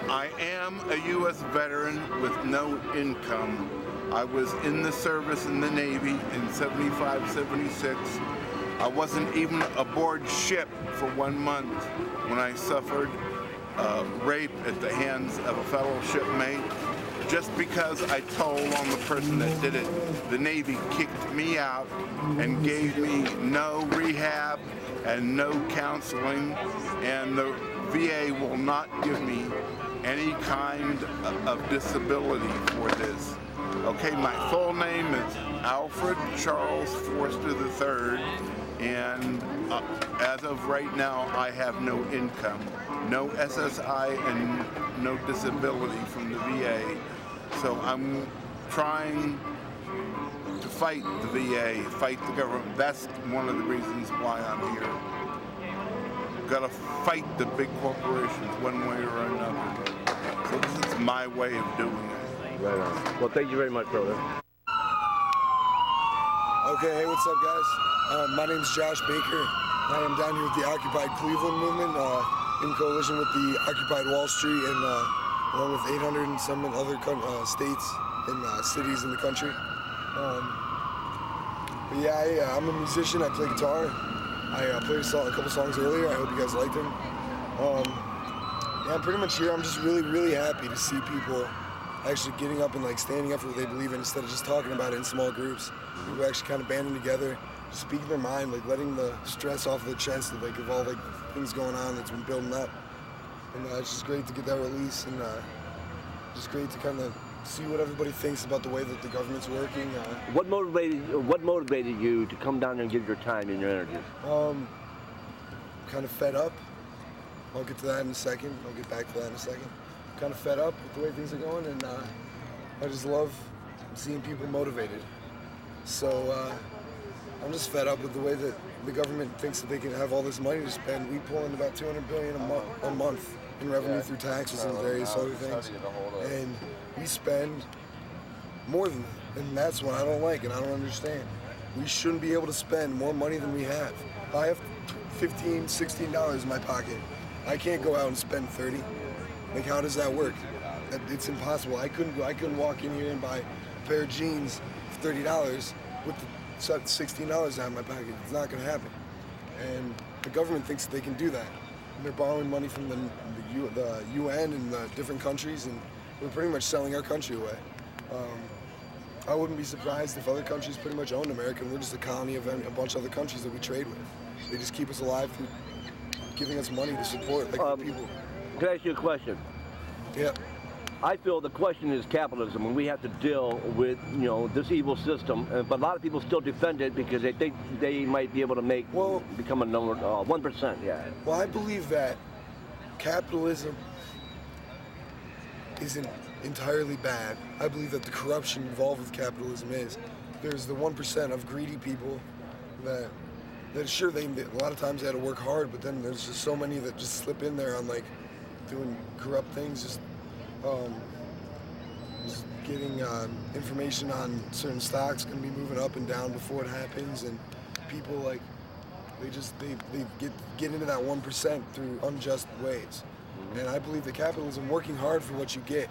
I am a U.S. veteran with no income. I was in the service in the Navy in 75, 76. I wasn't even aboard ship for 1 month when I suffered rape at the hands of a fellow shipmate. Just because I told on the person that did it, the Navy kicked me out and gave me no rehab and no counseling, and the VA will not give me any kind of disability for this. Okay, my full name is Alfred Charles Forster III, and as of right now, I have no income, no SSI, and no disability from the VA. So I'm trying to fight the VA, fight the government. That's one of the reasons why I'm here. Got to fight the big corporations one way or another. So this is my way of doing it. Right on. Well, thank you very much, brother. Okay, hey, what's up, guys? My name's Josh Baker. I am down here with the Occupy Cleveland movement in coalition with the Occupy Wall Street and along with 800 and some other states and cities in the country. But yeah, I'm a musician. I play guitar. I played a couple songs earlier. I hope you guys liked them. Yeah, I'm pretty much here. I'm just really, really happy to see people actually getting up and like standing up for what they believe in instead of just talking about it in small groups. People actually kind of banding together, just speaking their mind, like letting the stress off their chest of all like things going on that's been building up. And it's just great to get that release, and just great to kind of see what everybody thinks about the way that the government's working. What motivated you to come down and give your time and your energy? Kind of fed up. I'll get to that in a second. I'll get back to that in a second. Kind of fed up with the way things are going, and I just love seeing people motivated. So I'm just fed up with the way that the government thinks that they can have all this money to spend. We pull in about $200 billion a month in revenue through taxes and various other things, and we spend more than that, and that's what I don't like and I don't understand. We shouldn't be able to spend more money than we have. I have $15, $16 in my pocket. I can't go out and spend 30. Like, how does that work? It's impossible. I couldn't walk in here and buy a pair of jeans for $30 with the $16 I have in my pocket. It's not going to happen. And the government thinks that they can do that. And they're borrowing money from the UN and the different countries, and we're pretty much selling our country away. I wouldn't be surprised if other countries pretty much owned America, and we're just a colony of a bunch of other countries that we trade with. They just keep us alive through giving us money to support like the people. Can I ask you a question? Yeah. I feel the question is capitalism, and we have to deal with, this evil system. But a lot of people still defend it because they think they might be able to become a number 1%. Yeah. Well, I believe that capitalism isn't entirely bad. I believe that the corruption involved with capitalism is. There's the 1% of greedy people that sure a lot of times they had to work hard, but then there's just so many that just slip in there on like doing corrupt things, just getting information on certain stocks going to be moving up and down before it happens, and people like they get into that 1% through unjust ways. And I believe that capitalism, working hard for what you get,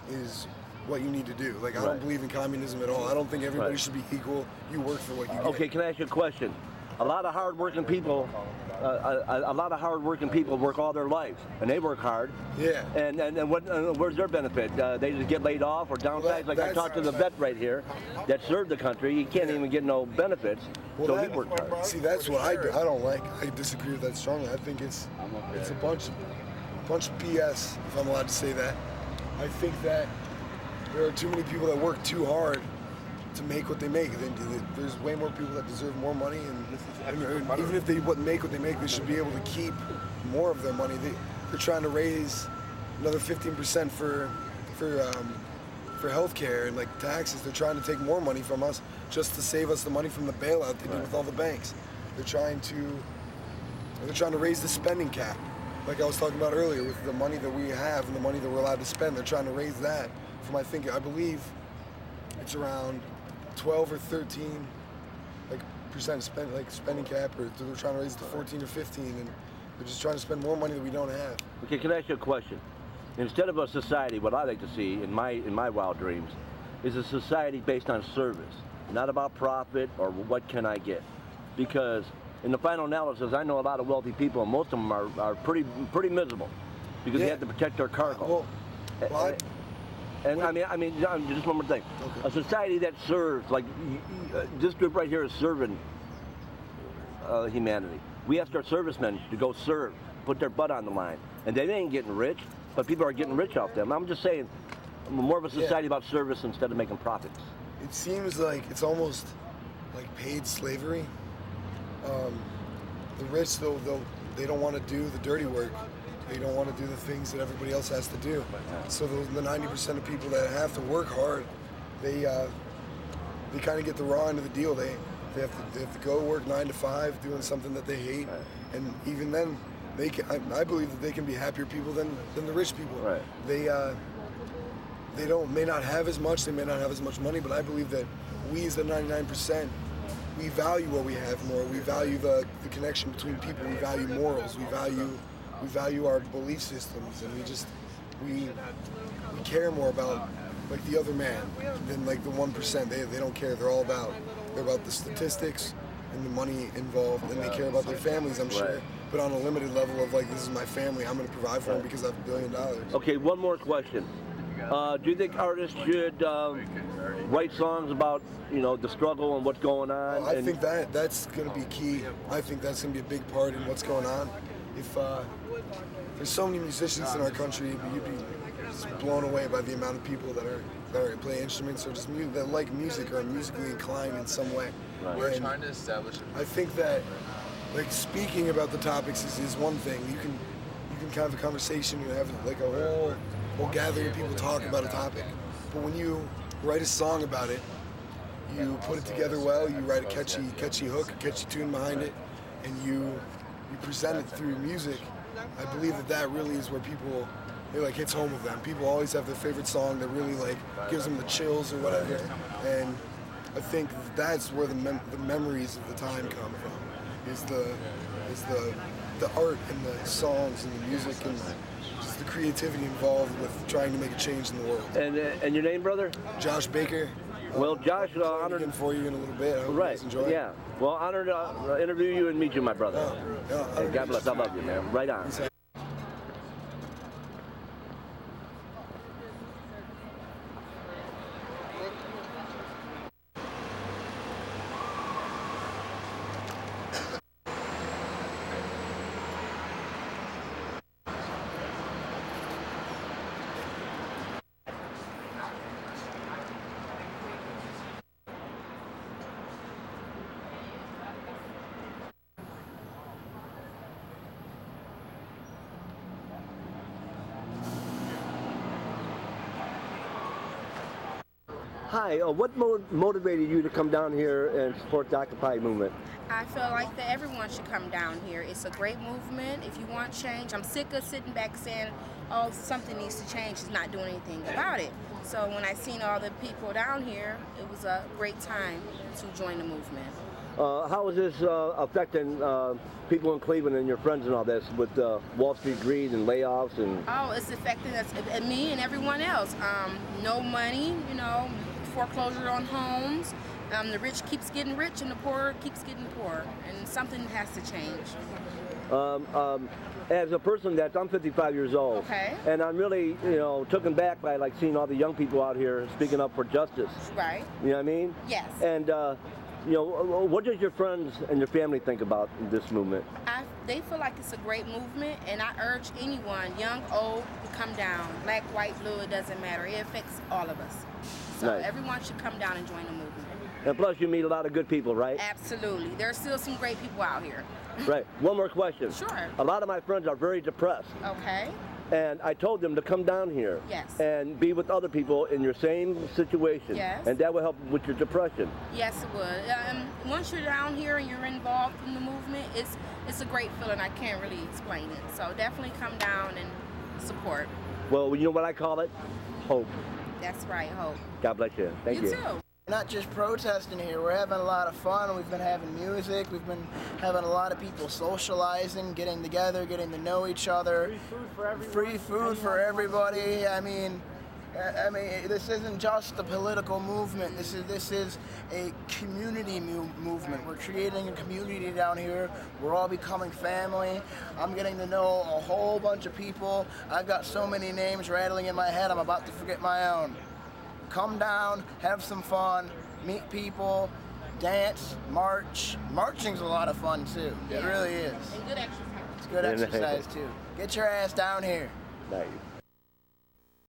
is what you need to do. Like, I don't believe in communism at all. I don't think everybody should be equal. You work for what you get. Okay, can I ask you a question? A lot of hard-working people work all their lives, and they work hard. Yeah. And where's their benefit? They just get laid off or downsized. Like I talked to the vet right here that served the country. He can't even get no benefits, so he worked hard. See, that's what I don't like. I disagree with that strongly. I think it's a bunch of BS, if I'm allowed to say that. I think that there are too many people that work too hard to make what they make. There's way more people that deserve more money, and even if they wouldn't make what they make, they should be able to keep more of their money. They're trying to raise another 15% for healthcare and like taxes. They're trying to take more money from us just to save us the money from the bailout they did with all the banks. They're trying to raise the spending cap, like I was talking about earlier, with the money that we have and the money that we're allowed to spend. They're trying to raise that from, I believe it's around 12 or 13 percent spending cap, or they're trying to raise it to 14 or 15, and they're just trying to spend more money that we don't have. Okay, can I ask you a question? Instead of a society, what I like to see in my wild dreams is a society based on service, not about profit or what can I get. Because in the final analysis, I know a lot of wealthy people, and most of them are pretty miserable because they have to protect their cargo. I mean, just one more thing. Okay. A society that serves, like this group right here is serving humanity. We asked our servicemen to go serve, put their butt on the line, and they ain't getting rich, but people are getting rich off them. I'm just saying, more of a society about service instead of making profits. It seems like it's almost like paid slavery. The rich, though, they don't want to do the dirty work. They don't want to do the things that everybody else has to do. So the 90% of people that have to work hard, they kind of get the raw end of the deal. They have to go work 9 to 5 doing something that they hate, and even then, I believe that they can be happier people than the rich people. Right. They may not have as much, they may not have as much money, but I believe that we as the 99%, we value what we have more. We value the connection between people. We value morals. We value our belief systems, and we care more about like the other man than like the 1%. They don't care. They're about the statistics and the money involved, and they care about their families, I'm sure. But on a limited level of like, this is my family, I'm going to provide for them because I have $1 billion. Okay, one more question. Do you think artists should write songs about, the struggle and what's going on? I think that's going to be key. I think that's going to be a big part in what's going on. If there's so many musicians in our country, you'd be just blown away by the amount of people that play instruments or just that like music or are musically inclined in some way. Right. We're trying to establish it. I think that like speaking about the topics is one thing. You can have a conversation and have like a whole gathering of people talk about a topic. But when you write a song about it, you put it together well, you write a catchy hook, a catchy tune behind it, and you present it through music. I believe that really is where people, it like hits home with them. People always have their favorite song that really like gives them the chills or whatever. And I think that's where the memories of the time come from. Is the art and the songs and the music and just the creativity involved with trying to make a change in the world. And your name, brother? Josh Baker. Well, Josh, honored for you in a little bit. I hope you guys enjoy. Yeah. Well, honored to interview you and meet you, my brother. Hey, God bless. I love you, man. Right on. Hi, what motivated you to come down here and support the Occupy movement? I feel like that everyone should come down here. It's a great movement. If you want change, I'm sick of sitting back saying, oh, something needs to change, is not doing anything about it. So when I seen all the people down here, it was a great time to join the movement. How is this affecting people in Cleveland and your friends and all this with Wall Street greed and layoffs? And oh, it's affecting us, me and everyone else. No money, foreclosure on homes. The rich keeps getting rich and the poor keeps getting poor, and something has to change. As a person I'm 55 years old, okay, and I'm really, taken back by like seeing all the young people out here speaking up for justice. Right. You know what I mean? Yes. And what does your friends and your family think about this movement? They feel like it's a great movement, and I urge anyone, young, old, to come down. Black, white, blue, it doesn't matter. It affects all of us. So nice. Everyone should come down and join the movement. And plus you meet a lot of good people, right? Absolutely. There's still some great people out here. Right. One more question. Sure. A lot of my friends are very depressed. Okay. And I told them to come down here. Yes. And be with other people in your same situation. Yes. And that will help with your depression. Yes, it would. Once you're down here and you're involved in the movement, it's a great feeling. I can't really explain it. So definitely come down and support. Well, you know what I call it? Hope. That's right, hope. God bless you. Thank you. You too. Not just protesting here, we're having a lot of fun. We've been having music, we've been having a lot of people socializing, getting together, getting to know each other. Free food for everybody. I mean, this isn't just a political movement. This is a community movement. We're creating a community down here. We're all becoming family. I'm getting to know a whole bunch of people. I've got so many names rattling in my head, I'm about to forget my own. Come down, have some fun, meet people, dance, march. Marching's a lot of fun too. It really is. And good exercise. It's good exercise too. Get your ass down here. Nice.